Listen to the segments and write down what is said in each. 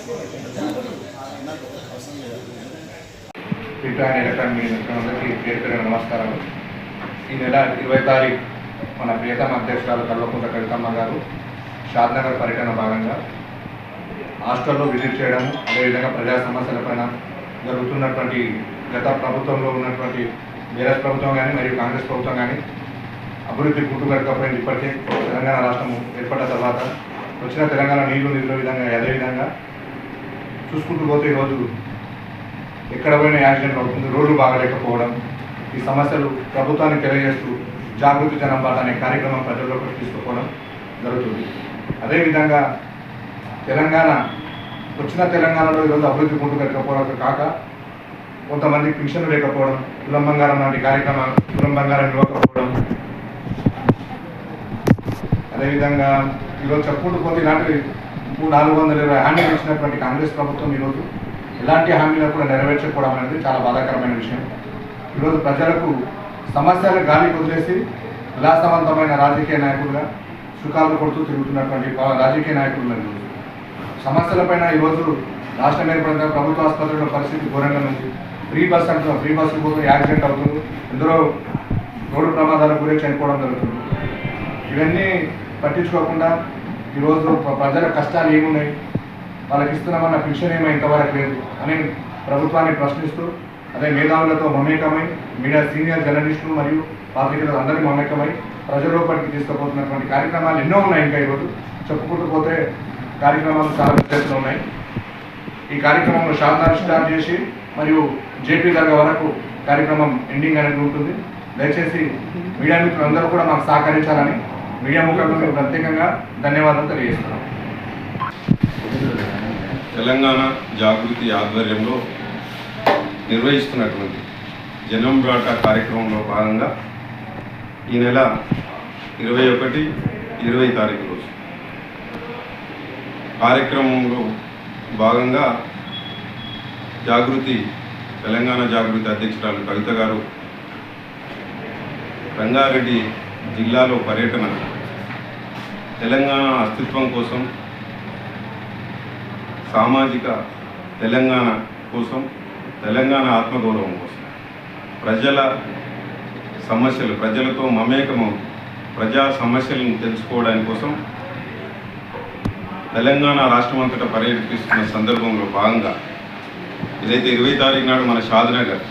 పేరు నమస్కారాలు. ఈ నెల 20 తారీఖు మన ప్రియతమ అధ్యక్షురాలు కల్వకుంట్ల కవితమ్మ గారు షాద్నగర్ పర్యటన భాగంగా హాస్టల్లో విజిట్ చేయడం, అదేవిధంగా ప్రజా సమస్యలపైన జరుగుతున్నటువంటి గత ప్రభుత్వంలో ఉన్నటువంటి బీఆర్ఎస్ ప్రభుత్వం కానీ మరియు కాంగ్రెస్ ప్రభుత్వం కానీ అభివృద్ధి గుట్టుగడకపోయింది. ఇప్పటికే తెలంగాణ రాష్ట్రం ఏర్పడ్డ తర్వాత వచ్చిన తెలంగాణ నిధుల విధంగా అదేవిధంగా చూసుకుంటూ పోతే ఈరోజు ఎక్కడ పోయినా యాక్సిడెంట్ అవుతుంది, రోడ్లు బాగలేకపోవడం, ఈ సమస్యలు ప్రభుత్వానికి తెలియజేస్తూ జాగృతి జనం బాట అనే కార్యక్రమం ప్రజల్లోకి తీసుకుపోవడం జరుగుతుంది. అదేవిధంగా వచ్చిన తెలంగాణలో ఈరోజు అభివృద్ధి గుట్టుగడకపోవడం కాక కొంతమంది పింఛన్లు లేకపోవడం, కులం బంగారం లాంటి కార్యక్రమాలు కులం బంగారం ఇవ్వకపోవడం, అదేవిధంగా ఈరోజు చెప్పుకుంటూ పోతే ఇలాంటి 420 హామీలు ఇచ్చినటువంటి కాంగ్రెస్ ప్రభుత్వం ఈరోజు ఎలాంటి హామీలను కూడా నెరవేర్చకపోవడం అనేది చాలా బాధాకరమైన విషయం. ఈరోజు ప్రజలకు సమస్యలు గాలి వదిలేసి విలాసవంతమైన రాజకీయ నాయకులుగా సుఖాలు కొడుతూ తిరుగుతున్నటువంటి రాజకీయ నాయకులు సమస్యలపైన ఈరోజు రాష్ట్రం ఏర్పడిన ప్రభుత్వ ఆసుపత్రుల పరిస్థితి ఘోరంగా ఉంది. ఫ్రీ బస్సు పోతే యాక్సిడెంట్ అవుతుంది, ఎందరో రోడ్డు ప్రమాదాలకు గురి చనిపోవడం జరుగుతుంది. ఇవన్నీ పట్టించుకోకుండా ఈరోజు ప్రజల కష్టాలు ఏమున్నాయి, వాళ్ళకి ఇస్తున్నామన్న పింఛన్ ఏమో ఇంతవరకు లేదు అని ప్రభుత్వాన్ని ప్రశ్నిస్తూ, అదే మేధావులతో మమేకమై మీడియా సీనియర్ జర్నలిస్టులు మరియు పాత్రికలు అందరినీ మమేకమై ప్రజల్లోపలికి తీసుకుపోతున్నటువంటి కార్యక్రమాలు ఎన్నో ఉన్నాయి. ఇంకా ఈరోజు చెప్పుకుంటూ పోతే కార్యక్రమాలు చాలా పెద్దలు ఉన్నాయి. ఈ కార్యక్రమంలో షాద్నగర్ స్టార్ట్ చేసి మరియు జేపీ దర్గా వరకు కార్యక్రమం ఎండింగ్ అనేది ఉంటుంది. దయచేసి మీడియా మిత్రులందరూ కూడా మాకు సహకరించాలని మీడియా ముఖంగా ప్రత్యేకంగా ధన్యవాదాలు తెలియజేస్తున్నాం. తెలంగాణ జాగృతి ఆధ్వర్యంలో నిర్వహిస్తున్నటువంటి జనం బాట కార్యక్రమంలో భాగంగా ఈ నెల 21, 20 తారీఖు రోజు కార్యక్రమంలో భాగంగా తెలంగాణ జాగృతి అధ్యక్షురాలు కవిత గారు రంగారెడ్డి జిల్లాలో పర్యటన తెలంగాణ అస్తిత్వం కోసం, సామాజిక తెలంగాణ కోసం, తెలంగాణ ఆత్మగౌరవం కోసం, ప్రజల సమస్యలు ప్రజలతో మమేకమం ప్రజా సమస్యలను తెలుసుకోవడానికి కోసం తెలంగాణ రాష్ట్రమంతటా పర్యటిస్తున్న సందర్భంలో భాగంగా ఇదైతే 20 తారీఖు నాడు మన షాద్నగర్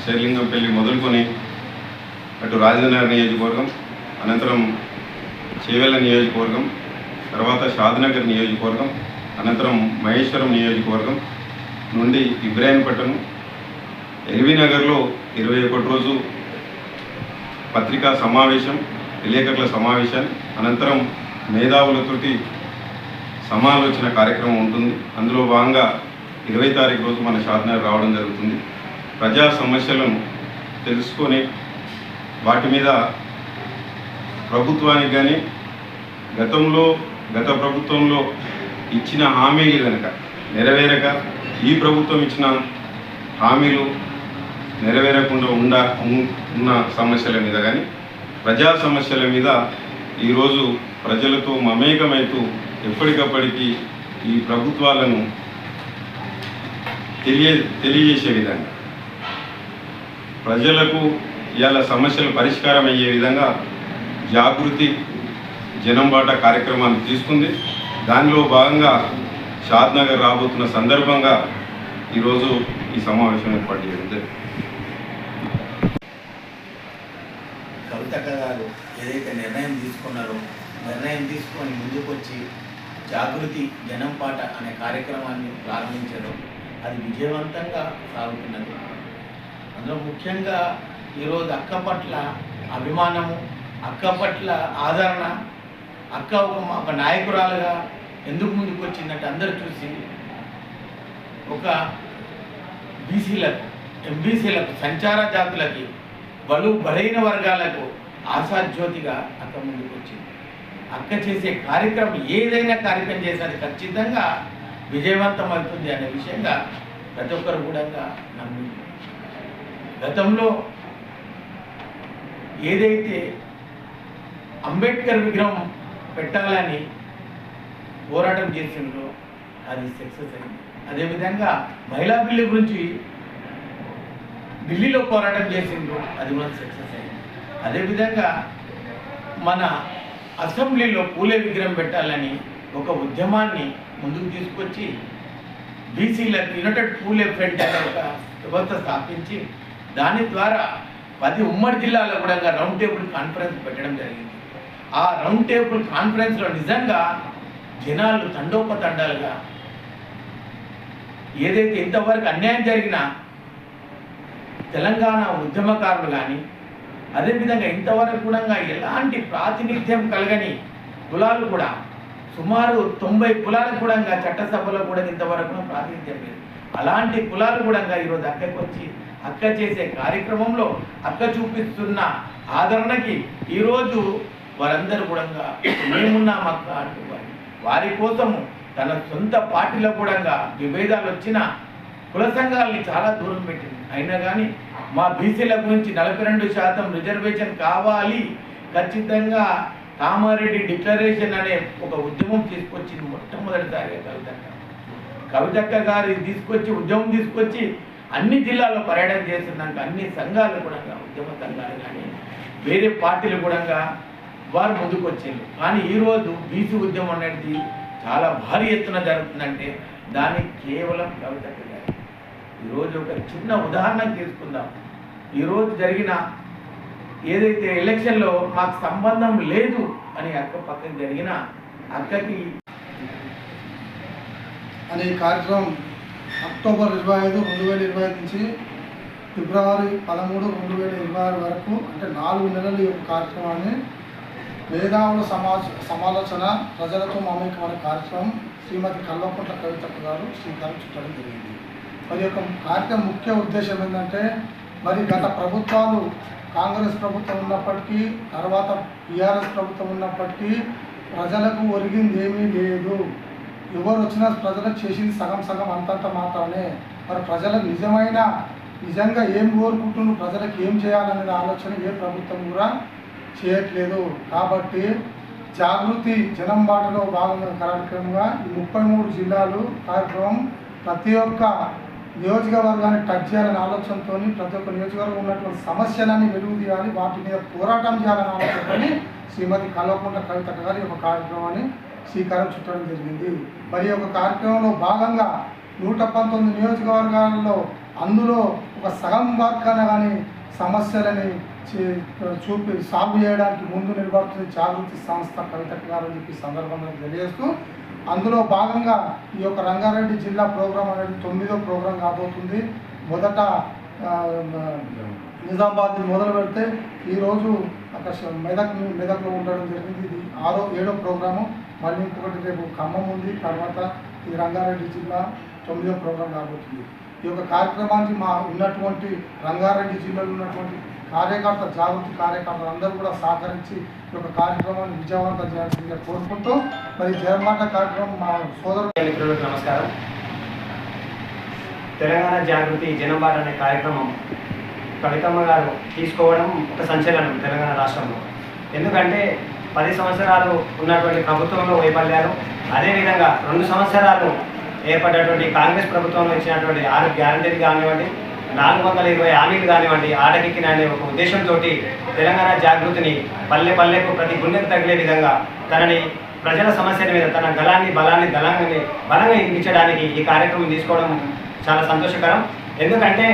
శేర్లింగంపల్లి మొదలుకొని అటు రాజనగర్ నియోజకవర్గం, అనంతరం చేవెళ్ళ నియోజకవర్గం, తర్వాత షాద్నగర్ నియోజకవర్గం, అనంతరం మహేశ్వరం నియోజకవర్గం నుండి ఇబ్రాహీంపట్నం, ఎల్బీనగర్లో 21 రోజు పత్రికా సమావేశం, విలేకరుల సమావేశాన్ని, అనంతరం మేధావులతోటి సమాలోచన కార్యక్రమం ఉంటుంది. అందులో భాగంగా 20 తారీఖు రోజు మన షాద్నగర్ రావడం జరుగుతుంది. ప్రజా సమస్యలను తెలుసుకొని వాటి మీద ప్రభుత్వానికి కానీ గత ప్రభుత్వంలో ఇచ్చిన హామీలు కనుక నెరవేరక ఈ ప్రభుత్వం ఇచ్చిన హామీలు నెరవేరకుండా ఉన్న సమస్యల మీద కానీ ప్రజా సమస్యల మీద ఈరోజు ప్రజలతో మమేకమైతూ ఎప్పటికప్పటికీ ఈ ప్రభుత్వాలను తెలియజేసే విధంగా ప్రజలకు ఇవాళ సమస్యలు పరిష్కారం అయ్యే విధంగా జాగృతి జనం బాట కార్యక్రమాన్ని తీసుకుంది. దానిలో భాగంగా షాద్నగర్ రాబోతున్న సందర్భంగా ఈరోజు ఈ సమావేశం ఏర్పాటు చేయడం. కవితక్క గారు ఏదైతే నిర్ణయం తీసుకొని ముందుకొచ్చి జాగృతి జనం పాట అనే కార్యక్రమాన్ని ప్రారంభించడం అది విజయవంతంగా సాగుతున్నది. అందులో ముఖ్యంగా ఈరోజు అక్క పట్ల అభిమానము, అక్క పట్ల ఆదరణ, అక్క ఒక నాయకురాలుగా ఎందుకు ముందుకు వచ్చిందంటే అందరూ చూసి ఒక బీసీలకు, ఎంబీసీలకు, సంచార జాతులకి, బలైన వర్గాలకు ఆశాజ్యోతిగా అక్క ముందుకు వచ్చింది. అక్క చేసే కార్యక్రమం ఏదైనా కార్యక్రమం చేసేది ఖచ్చితంగా విజయవంతం అవుతుంది అనే విషయంగా ప్రతి ఒక్కరు కూడా నమ్మింది. గతంలో ఏదైతే అంబేద్కర్ విగ్రహం పెట్టాలని పోరాటం చేసిండ్రో అది సక్సెస్ అయింది. అదేవిధంగా మహిళా బిల్లు గురించి ఢిల్లీలో పోరాటం చేసిండ్రో అది కూడా సక్సెస్ అయింది. అదేవిధంగా మన అసెంబ్లీలో పూలే విగ్రహం పెట్టాలని ఒక ఉద్యమాన్ని ముందుకు తీసుకొచ్చి బీసీలకు యునైటెడ్ పూలే ఫ్రంట్ అనే ఒక వ్యవస్థ స్థాపించి దాని ద్వారా 10 ఉమ్మడి జిల్లాలో కూడా రౌండ్ టేబుల్ కాన్ఫరెన్స్ పెట్టడం జరిగింది. ఆ రౌండ్ టేబుల్ కాన్ఫరెన్స్లో నిజంగా జనాలు తండోపతండాలుగా ఏదైతే ఇంతవరకు అన్యాయం జరిగినా తెలంగాణ ఉద్యమకారులు కానీ అదేవిధంగా ఇంతవరకు కూడా ఎలాంటి ప్రాతినిధ్యం కలగని కులాలు కూడా సుమారు 90 కులాలకు కూడా చట్టసభలో కూడా ఇంతవరకు ప్రాతినిధ్యం లేదు. అలాంటి కులాలు కూడా ఈరోజు అక్కడికి వచ్చి అక్క చేసే కార్యక్రమంలో అక్క చూపిస్తున్న ఆదరణకి ఈరోజు వారందరూ కూడా మేమున్నాం అక్క అంటూ వారి కోసము తన సొంత పార్టీలో కూడా విభేదాలు వచ్చిన కుల సంఘాలని చాలా దూరం పెట్టింది. అయినా కానీ మా బీసీల గురించి 42% రిజర్వేషన్ కావాలి, ఖచ్చితంగా కామారెడ్డి డిక్లరేషన్ అనే ఒక ఉద్యమం తీసుకొచ్చింది మొట్టమొదటిసారిగా కవితక్క గారు ఉద్యమం తీసుకొచ్చి అన్ని జిల్లాల్లో పర్యటన చేస్తున్నాక అన్ని సంఘాలు కూడా ఉద్యమ సంఘాలు కానీ వేరే పార్టీలు కూడా వారు ముందుకు వచ్చింది. కానీ ఈరోజు బీసీ ఉద్యమం అనేది చాలా భారీ ఎత్తున జరుగుతుందంటే దానికి కేవలం కవితక్క గారు. ఈరోజు ఒక చిన్న ఉదాహరణ తీసుకుందాం. ఈరోజు జరిగిన ఏదైతే ఎలక్షన్లో మాకు సంబంధం లేదు అని అక్క పక్కన జరిగిన అక్కకి అనే కార్యక్రమం అక్టోబర్ 25, 2025 నుంచి ఫిబ్రవరి 13, 2026 వరకు అంటే 4 నెలలు ఈ కార్యక్రమాన్ని మేధావుల సమాలోచన ప్రజలతో మమేకం అనే కార్యక్రమం శ్రీమతి కల్వకుంట్ల కవితక్క గారు శ్రీకారం చుట్టడం జరిగింది. మరి యొక్క కార్యక్రమం ముఖ్య ఉద్దేశం ఏంటంటే మరి గత ప్రభుత్వాలు కాంగ్రెస్ ప్రభుత్వం ఉన్నప్పటికీ తర్వాత టీఆర్ఎస్ ప్రభుత్వం ఉన్నప్పటికీ ప్రజలకు ఒరిగింది ఏమీ లేదు. ఎవరు వచ్చినా ప్రజలకు చేసింది సగం సగం అంతంత మాత్రమే. మరి ప్రజలకు నిజంగా ఏం కోరుకుంటున్నారు, ప్రజలకు ఏం చేయాలనే ఆలోచన ఏ ప్రభుత్వం కూడా చేయట్లేదు. కాబట్టి జాగృతి జనం బాటలో భాగంగా కార్యక్రమంగా ఈ 33 జిల్లాలు కార్యక్రమం ప్రతి ఒక్క నియోజకవర్గాన్ని టచ్ చేయాలనే ఆలోచనతో ప్రతి ఒక్క నియోజకవర్గం ఉన్నటువంటి సమస్యలన్నీ వెలుగు తీయాలి, వాటి మీద పోరాటం చేయాలనే ఆలోచనతో శ్రీమతి కల్వకుంట్ల కవితక్క గారి ఒక కార్యక్రమాన్ని శ్రీకారం చుట్టడం జరిగింది. మరి ఒక కార్యక్రమంలో భాగంగా 119 నియోజకవర్గాలలో అందులో ఒక సగం వర్గాన కానీ సమస్యలని సాల్వ్ చేయడానికి ముందు నిలబడుతుంది జాగృతి సంస్థ కవితక్క గారు అని చెప్పి సందర్భంగా తెలియజేస్తూ అందులో భాగంగా ఈ యొక్క రంగారెడ్డి జిల్లా ప్రోగ్రాం అనేది 9వ ప్రోగ్రాం కాబోతుంది. మొదట నిజామాబాద్ మొదలు పెడితే ఈరోజు అక్కడ మెదక్లో ఉండడం జరిగింది. ఇది 6వ 7వ ప్రోగ్రాము. మళ్ళీ ఇంకొకటి రేపు ఖమ్మం ఉంది. తర్వాత ఈ రంగారెడ్డి జిల్లా 9వ ప్రోగ్రాం కాబోతుంది. ఈ యొక్క కార్యక్రమానికి మా ఉన్నటువంటి రంగారెడ్డి జిల్లాలో ఉన్నటువంటి జాగృతి కార్యకర్తలు అందరూ కూడా సహకరించి ఈ యొక్క కార్యక్రమాన్ని విజయవంతం చేయాల్సిందిగా కోరుకుంటూ మరి జయమాట కార్యక్రమం మా సోదరు మిత్రులకు నమస్కారం. తెలంగాణ జాగృతి జనంబాట అనే కార్యక్రమం కవితమ్మ గారు తీసుకోవడం ఒక సంచలనం తెలంగాణ రాష్ట్రంలో. ఎందుకంటే 10 సంవత్సరాలు ఉన్నటువంటి ప్రభుత్వంలో వైఫల్యాలు, అదేవిధంగా 2 సంవత్సరాలు ఏర్పడినటువంటి కాంగ్రెస్ ప్రభుత్వంలో ఇచ్చినటువంటి 6 గ్యారంటీలు కానివ్వండి, 420 హామీలు కానివ్వండి ఆటకెక్కిన అనే ఒక ఉద్దేశంతో తెలంగాణ జాగృతిని పల్లె పల్లెకు ప్రతి గుండెకు తగిలే విధంగా తనని ప్రజల సమస్యల మీద తన బలాన్ని బలంగా ఇప్పించడానికి ఈ కార్యక్రమం తీసుకోవడం చాలా సంతోషకరం. ఎందుకంటే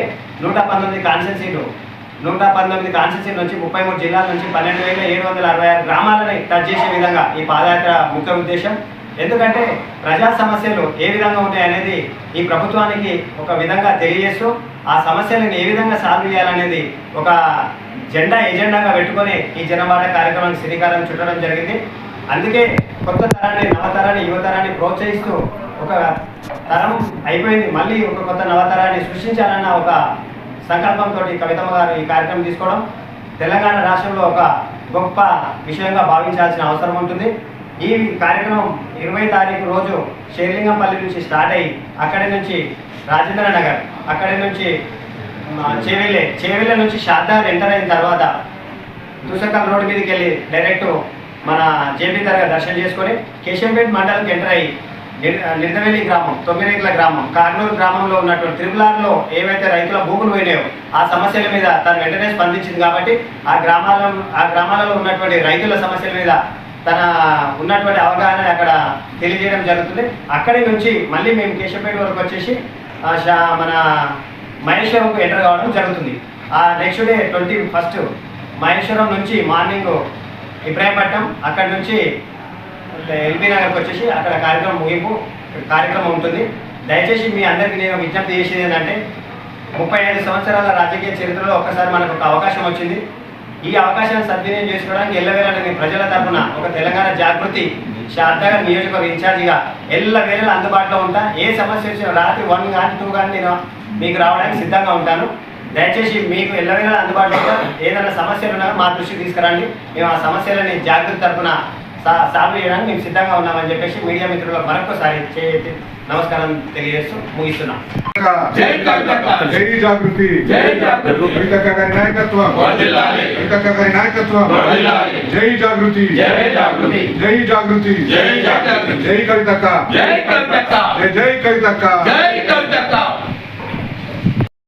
119 కాన్స్టిట్యున్సీలు నుంచి 33 జిల్లాల నుంచి 12,766 గ్రామాలని టచ్ చేసే విధంగా ఈ పాదయాత్ర ముఖ్య ఉద్దేశం. ఎందుకంటే ప్రజా సమస్యలు ఏ విధంగా ఉంటాయనేది ఈ ప్రభుత్వానికి ఒక విధంగా తెలియజేస్తూ ఆ సమస్యలను ఏ విధంగా సాల్వ్ చేయాలనేది ఒక ఎజెండాగా పెట్టుకొని ఈ జనబాట కార్యక్రమానికి శ్రీకారం చుట్టడం జరిగింది. అందుకే కొత్త తరాన్ని, నవతరాన్ని, యువతరాన్ని ప్రోత్సహిస్తూ ఒక తరం అయిపోయింది, మళ్ళీ ఒక కొత్త నవతరాన్ని సృష్టించాలన్న ఒక సంకల్పంతో కవితమ్మ గారు ఈ కార్యక్రమం తీసుకోవడం తెలంగాణ రాష్ట్రంలో ఒక గొప్ప విషయంగా భావించాల్సిన అవసరం ఉంటుంది. ఈ కార్యక్రమం 20వ తారీఖు రోజు షేర్లింగంపల్లి నుంచి స్టార్ట్ అయ్యి అక్కడి నుంచి రాజేంద్ర నగర్, అక్కడి నుంచి చేవెళ్ళ నుంచి షాద్నగర్ ఎంటర్ అయిన తర్వాత దూసకల్ రోడ్ మీదకి వెళ్ళి డైరెక్ట్ మన జేపీ దర్గా దర్శనం చేసుకొని కేశంపేట మండలంకి ఎంటర్ అయ్యి నిర్దవెల్లి గ్రామం, తొమ్మిరేకుల గ్రామం, కార్నూలు గ్రామంలో ఉన్నటువంటి త్రిపులార్లో ఏవైతే రైతుల భూములు పోయినాయో ఆ సమస్యల మీద తను వెంటనే స్పందించింది కాబట్టి ఆ గ్రామాలలో ఉన్నటువంటి రైతుల సమస్యల మీద తన ఉన్నటువంటి అవగాహన అక్కడ తెలియజేయడం జరుగుతుంది. అక్కడి నుంచి మళ్ళీ మేము కేశంపేట వరకు వచ్చేసి మన మహేశ్వరంకు ఎంటర్ కావడం జరుగుతుంది. ఆ నెక్స్ట్ డే 21 మహేశ్వరం నుంచి మార్నింగ్ ఇబ్రాహీంపట్నం, అక్కడి నుంచి ఎల్బీ నగర్కి వచ్చేసి అక్కడ కార్యక్రమం ఉంటుంది. దయచేసి మీ అందరికీ నేను విజ్ఞప్తి చేసేది ఏంటంటే 35 సంవత్సరాల రాజకీయ చరిత్రలో ఒక్కసారి మనకు ఒక అవకాశం వచ్చింది. ఈ అవకాశాన్ని సద్వినియోగం చేసుకోవడానికి ఎల్లవేళ నేను ప్రజల తరఫున ఒక తెలంగాణ జాగృతి షాద్నగర్ నియోజకవర్గ ఇన్ఛార్జిగా ఎల్లవేళ అందుబాటులో ఉంటా. ఏ సమస్య వచ్చినా రాత్రి 1 కానీ 2 కానీ నేను మీకు రావడానికి సిద్ధంగా ఉంటాను. దయచేసి మీకు ఎల్లవేళ అందుబాటులో ఉంటా. ఏదైనా సమస్యలు ఉన్నా మా దృష్టికి తీసుకురండి. మేము ఆ సమస్యలని జాగృతి తరఫున సాల్వ్ చేయడానికి మేము సిద్ధంగా ఉన్నామని చెప్పేసి మీడియా మిత్రులకు మరొకసారి నమస్కారం తెలియజేస్తూ ముగిస్తున్నాం. జై జాగృతి, కవితక్క గారి నాయకత్వం, కవితక్క గారి నాయకత్వం. జై జాగృతి, జై జాగృతి, జై కవితక్క, జై కవితక్క.